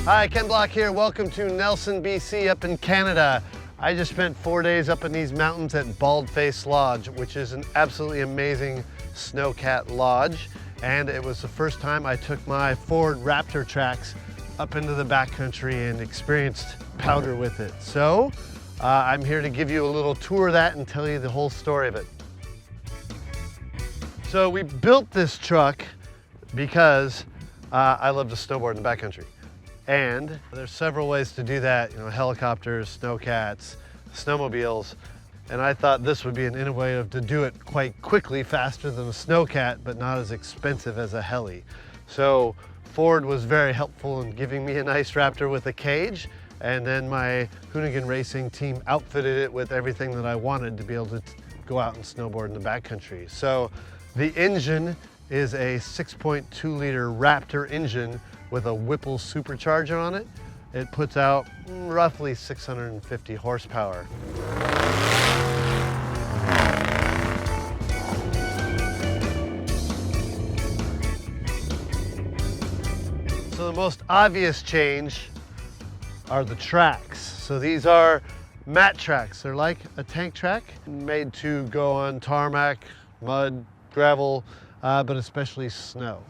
Hi, Ken Block here. Welcome to Nelson, BC up in Canada. I just spent 4 days up in these mountains at Bald-Face Lodge, which is an absolutely amazing snowcat lodge. And it was the first time I took my Ford Raptortrax up into the backcountry and experienced powder with it. So I'm here to give you a little tour of that and tell you the whole story of it. So we built this truck because I love to snowboard in the backcountry. And there's several ways to do that, helicopters, snowcats, snowmobiles. And I thought this would be an innovative to do it quite quickly, faster than a snowcat, but not as expensive as a heli. So Ford was very helpful in giving me a nice Raptor with a cage. And then my Hoonigan Racing team outfitted it with everything that I wanted to be able to go out and snowboard in the backcountry. So the engine is a 6.2 liter Raptor engine with a Whipple supercharger on it. It puts out roughly 650 horsepower. So the most obvious change are the tracks. So these are mat tracks. They're like a tank track, made to go on tarmac, mud, gravel, but especially snow.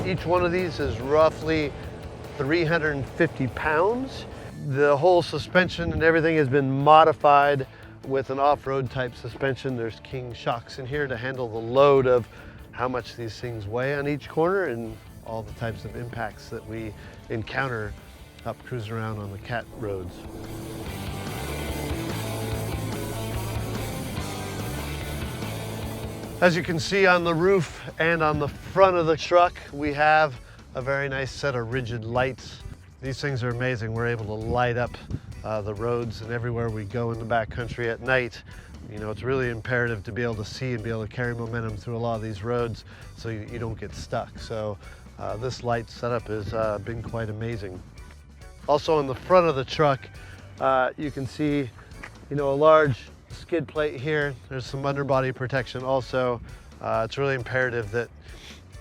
Each one of these is roughly 350 pounds. The whole suspension and everything has been modified with an off-road type suspension. There's King shocks in here to handle the load of how much these things weigh on each corner and all the types of impacts that we encounter up cruising around on the cat roads. As you can see on the roof and on the front of the truck, we have a very nice set of rigid lights. These things are amazing. We're able to light up the roads and everywhere we go in the backcountry at night. It's really imperative to be able to see and be able to carry momentum through a lot of these roads so you don't get stuck. So this light setup has been quite amazing. Also on the front of the truck, you can see, a large skid plate here. There's some underbody protection also. It's really imperative that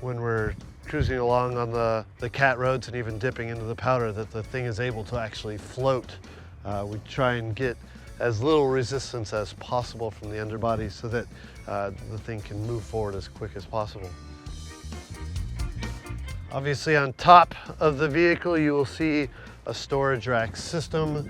when we're cruising along on the cat roads and even dipping into the powder that the thing is able to actually float. We try and get as little resistance as possible from the underbody so that the thing can move forward as quick as possible. Obviously on top of the vehicle you will see a storage rack system.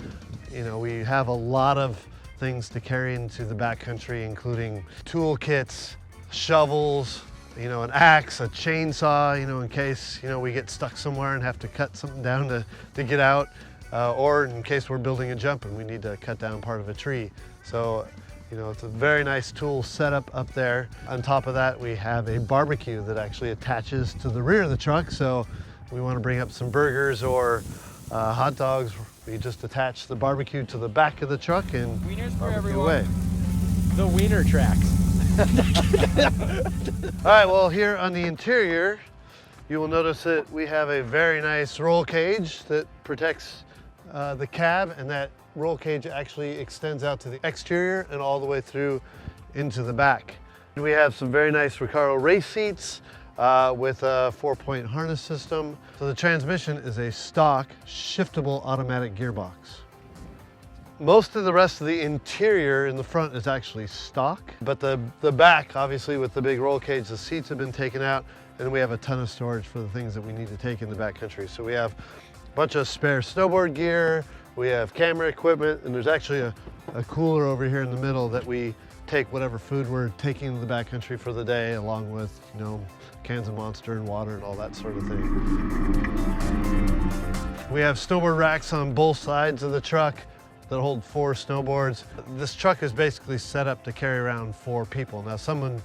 We have a lot of things to carry into the backcountry, including toolkits, shovels, an axe, a chainsaw, in case, we get stuck somewhere and have to cut something down to get out, or in case we're building a jump and we need to cut down part of a tree. So, it's a very nice tool setup up there. On top of that, we have a barbecue that actually attaches to the rear of the truck. So we want to bring up some burgers or hot dogs. We just attach the barbecue to the back of the truck and Wieners for barbecue everyone. away. The wiener tracks. All right, well, here on the interior, you will notice that we have a very nice roll cage that protects the cab, and that roll cage actually extends out to the exterior and all the way through into the back. We have some very nice Recaro race seats with a 4-point harness system. So the transmission is a stock shiftable automatic gearbox. Most of the rest of the interior in the front is actually stock, but the back, obviously with the big roll cage, the seats have been taken out, and we have a ton of storage for the things that we need to take in the backcountry. So we have a bunch of spare snowboard gear, we have camera equipment, and there's actually a cooler over here in the middle that we take whatever food we're taking to the backcountry for the day, along with, cans of Monster and water and all that sort of thing. We have snowboard racks on both sides of the truck that hold 4 snowboards. This truck is basically set up to carry around 4 people. Now someone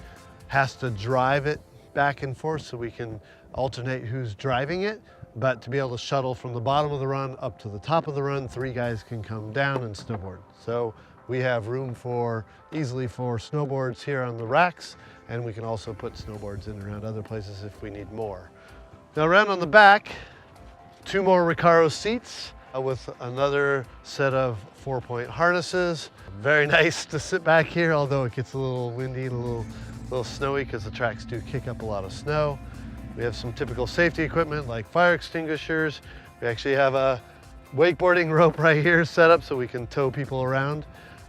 has to drive it back and forth so we can alternate who's driving it, but to be able to shuttle from the bottom of the run up to the top of the run, 3 guys can come down and snowboard. So we have room for easily 4 snowboards here on the racks, and we can also put snowboards in around other places if we need more. Now around on the back, 2 more Recaro seats with another set of 4-point harnesses. Very nice to sit back here, although it gets a little windy and a little snowy because the tracks do kick up a lot of snow. We have some typical safety equipment like fire extinguishers. We actually have a wakeboarding rope right here set up so we can tow people around.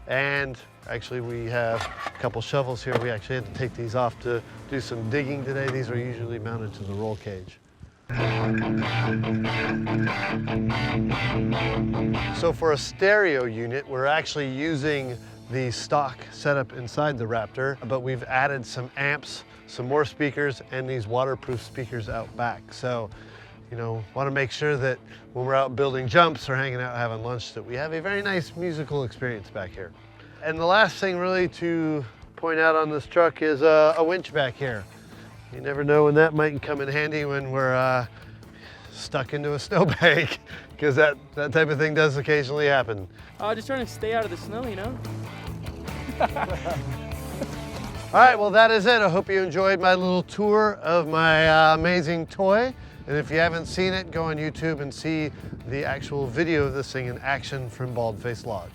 And actually we have a couple shovels here. We actually had to take these off to do some digging today. These are usually mounted to the roll cage. So for a stereo unit, we're actually using the stock setup inside the Raptor, but we've added some amps, some more speakers, and these waterproof speakers out back. So, you know, want to make sure that when we're out building jumps or hanging out having lunch, that we have a very nice musical experience back here. And the last thing really to point out on this truck is a winch back here. You never know when that might come in handy when we're stuck into a snowbank, because that type of thing does occasionally happen. Just trying to stay out of the snow, you know? All right, well that is it. I hope you enjoyed my little tour of my amazing toy. And if you haven't seen it, go on YouTube and see the actual video of this thing in action from Bald Face Lodge.